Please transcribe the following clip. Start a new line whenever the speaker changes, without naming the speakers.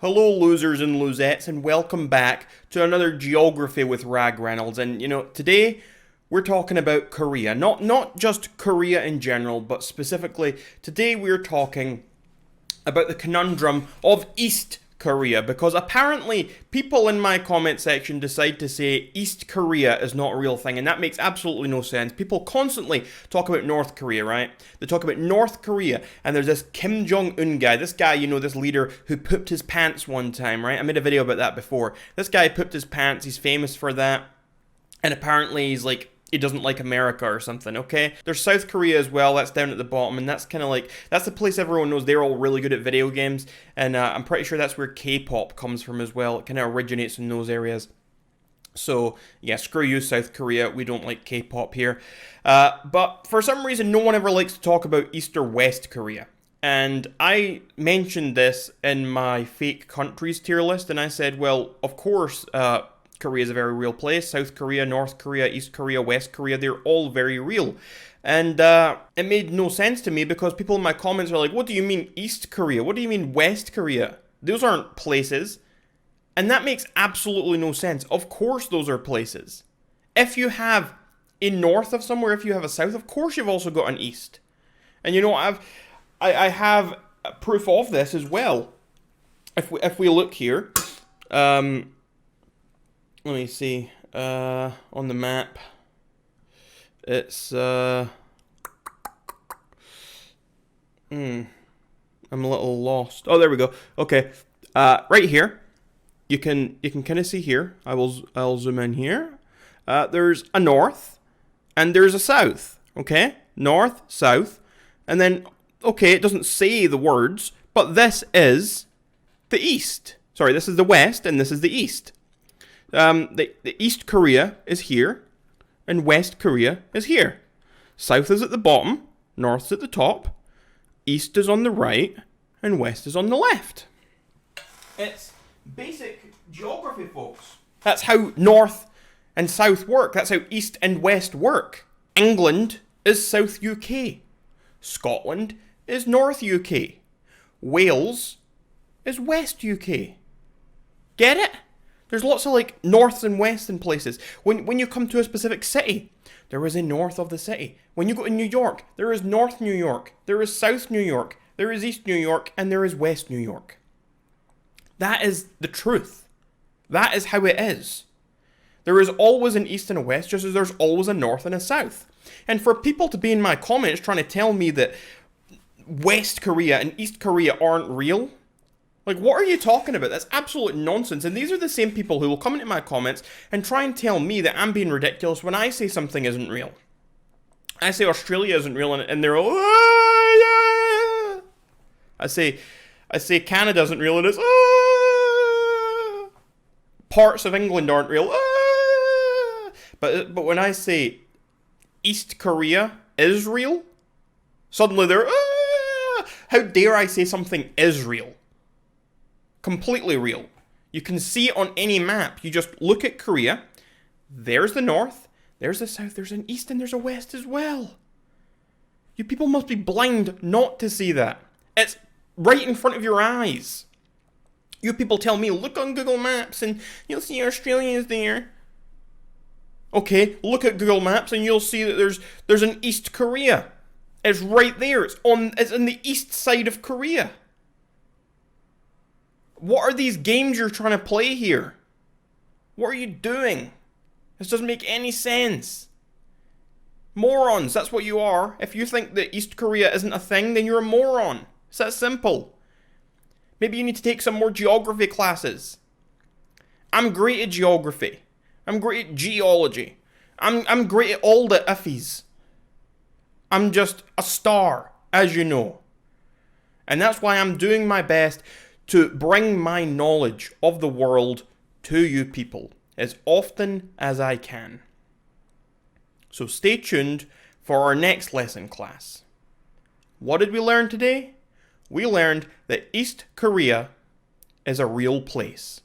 Hello losers and losettes, and welcome back to another Geography with Rag Reynolds. And today we're talking about Korea. Not just Korea in general, but specifically today we're talking about the conundrum of East Korea, because apparently people in my comment section decide to say East Korea is not a real thing, and that makes absolutely no sense. People constantly talk about North Korea, right? They talk about North Korea, and there's this Kim Jong-un guy, this guy, this leader who pooped his pants one time, right? I made a video about that before. This guy pooped his pants, he's famous for that, and apparently he's like, he doesn't like America or something, okay? There's South Korea as well, that's down at the bottom, and that's kind of like, that's the place everyone knows they're all really good at video games, and I'm pretty sure that's where K-pop comes from as well. It kind of originates in those areas. So, yeah, screw you, South Korea, we don't like K-pop here. But for some reason, no one ever likes to talk about East or West Korea. And I mentioned this in my fake countries tier list, and I said, well, of course, Korea is a very real place. South Korea, North Korea, East Korea, West Korea, they're all very real. And it made no sense to me because people in my comments are like, what do you mean East Korea? What do you mean West Korea? Those aren't places. And that makes absolutely no sense. Of course those are places. If you have a north of somewhere, if you have a south, of course you've also got an east. And I have proof of this as well. If we look here, let me see, on the map, it's, I'm a little lost. Oh, there we go. Okay, right here, you can kind of see here, I'll zoom in here, there's a north, and there's a south, okay? North, south, and then, okay, it doesn't say the words, but this is the east. Sorry, this is the west, and this is the east. The East Korea is here, and West Korea is here. South is at the bottom, North is at the top, East is on the right, and West is on the left. It's basic geography, folks. That's how North and South work. That's how East and West work. England is South UK. Scotland is North UK. Wales is West UK. Get it? There's lots of like norths and wests in places. When you come to a specific city, there is a north of the city. When you go to New York, there is North New York, there is South New York, there is East New York, and there is West New York. That is the truth. That is how it is. There is always an East and a West, just as there's always a North and a South. And for people to be in my comments trying to tell me that West Korea and East Korea aren't real, like, what are you talking about? That's absolute nonsense. And these are the same people who will come into my comments and try and tell me that I'm being ridiculous when I say something isn't real. I say Australia isn't real, and they're all, ah, yeah. I say Canada isn't real, and it's, ah. Parts of England aren't real, ah. But when I say East Korea is real, suddenly they're, ah. How dare I say something is real? Completely real. You can see it on any map. You just look at Korea. There's the north, there's the south, there's an east, and there's a west as well. You people must be blind not to see that. It's right in front of your eyes. You people tell me, look on Google Maps and you'll see Australia is there. Okay, look at Google Maps and you'll see that there's an East Korea. It's right there. It's in the east side of Korea. What are these games you're trying to play here? What are you doing? This doesn't make any sense. Morons, that's what you are. If you think that East Korea isn't a thing, then you're a moron. It's that simple. Maybe you need to take some more geography classes. I'm great at geography. I'm great at geology. I'm great at all the iffies. I'm just a star, as you know. And that's why I'm doing my best to bring my knowledge of the world to you people as often as I can. So stay tuned for our next lesson class. What did we learn today? We learned that East Korea is a real place.